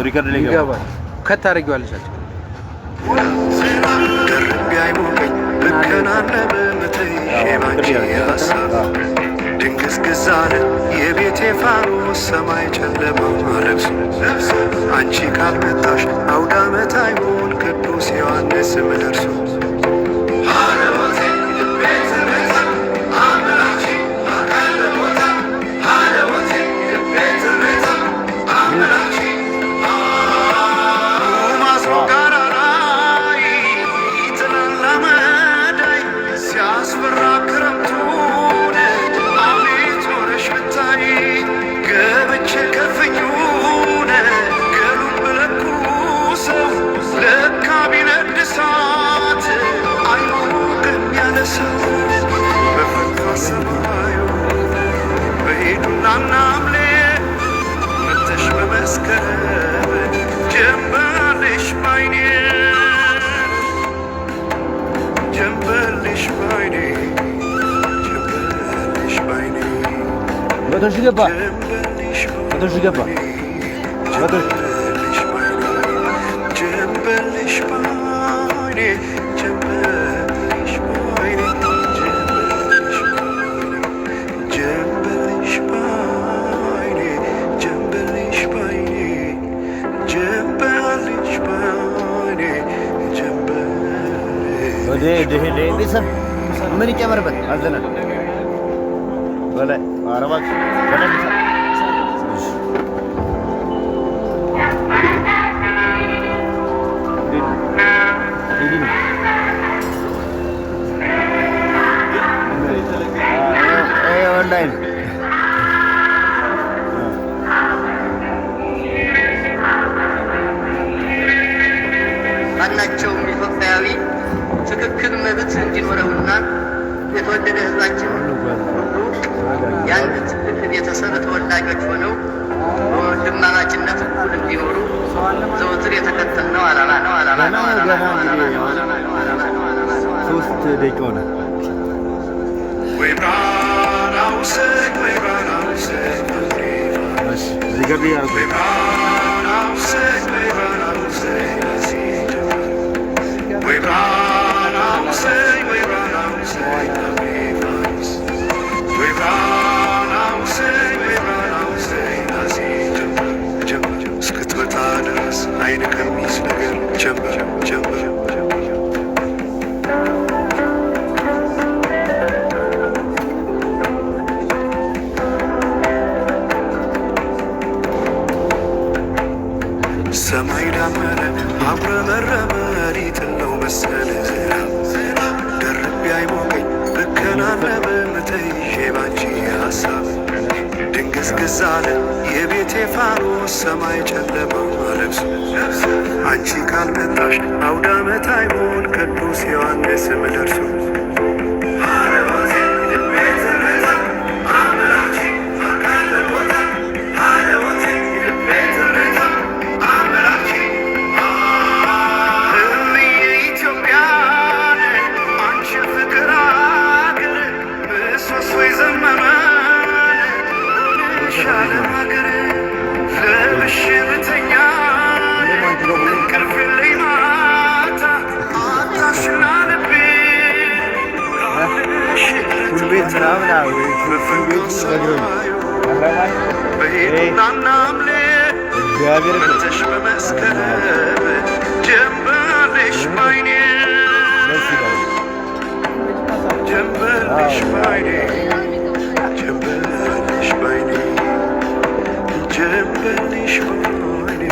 ሪከርድ ላይ ገባ ከታረጊዋለሽ ደርቤ አይሞቀኝ ልከናነብ ምትይዤ ባንቺ ሀሳብ ድንግዝግዝ አለ የቤቴ ፋኖስ ሰማይ ጨለማ ለብሶ አንቺ ካልመጣሽ አውደ ዓመት አይሆን ቅዱስ ዮሐንስ ደርሶ Betul juga Pak. Betul juga Pak. Betul. Deh bisa. Mana kamera bet? Azana. Boleh. Arabak. Boleh bisa. Online. ማናቸውም ኢትዮጵያዊ ትክክል መብት እንዲኖረውና የተወደደ ሕዝባችን ሁሉ የአንድ ትልቅ ቤተሰብ ተወላጆች ሆነው በወንድማማችነት እኩል እንዲኖሩ ዘወትር የተከተልነው ዓላማ ነው። ሶስት ደቂቃ ሆነ። እዚህ ጋር እስክትመጣ ድረስ አይን ከሚይዝ ነገር ጀምር ሰማይ ዳመረ አምረመረመ ሊጥለው መሰለ ደርቤ አይሞቀኝ ልከናነብ ምትይዤ ባንቺ ሀሳብ ድንግዝግዝ አለ የቤቴ ፋኖስ ሰማይ ጨለማ ለብሶ አንቺ ካልመጣሽ አውደ ዓመት አይሆን ቅዱስ ዮሐንስ ደርሶ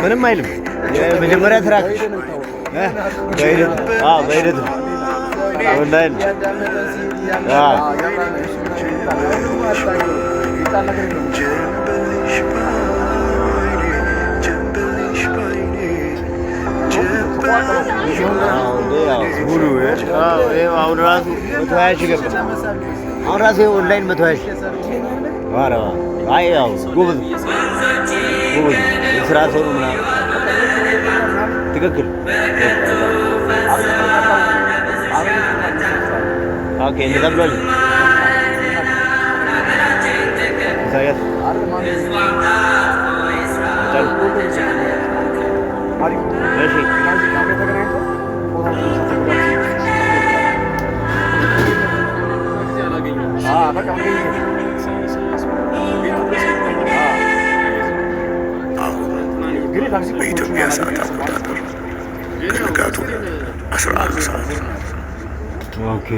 ምንም አይልም። የመጀመሪያ ትራክ በሂደት ኦንላይን ሙሉ አሁን ራሱ 120 ሺህ ገባ። አሁን ራሱ ኦንላይን 120 ሺህ አይ ያው ጎበዝ የስራ ሰው ነው ምናምን ትክክል። ኦኬ እንደዛ ብሏል። ኢሳያስ በኢትዮጵያ ሰዓት አቆጣጠር ከንጋቱ 11 ሰዓት ኦኬ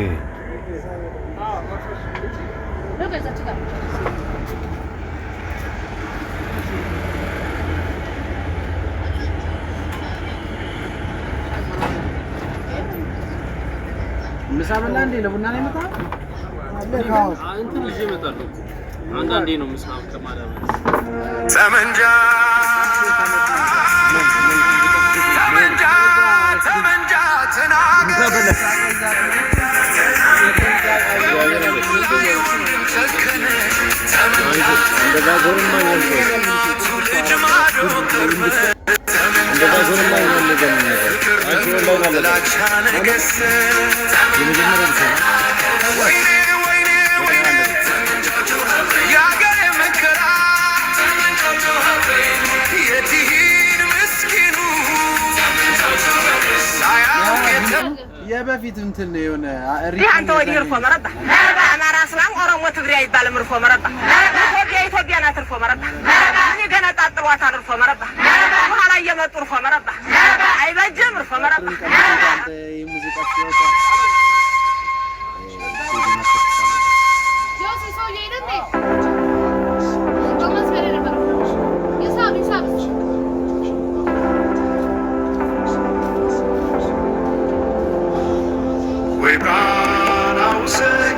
ምሳ በላ እንዴ? ለቡና ነው የመጣው? እንትን ይዤ እመጣለሁ። አንዳንዴ ነው ምሳ ከማለት ጠመንጃ ጠመንጃ ጠመንጃ ተናገር የበፊት እንትን ነው የሆነ አንተ ወዲህ እርፎ መረባ አማራ እስላም ኦሮሞ ትግሬ አይባልም። እርፎ መረባ ኢትዮጵያ ናት። እርፎ መረባ እኔ ገና ጣጥሯታል። እርፎ መረባ በኋላ እየመጡ እርፎ መረባ አይበጅም። እርፎ መረባ የሙዚቃ ሲወጣ We're gonna say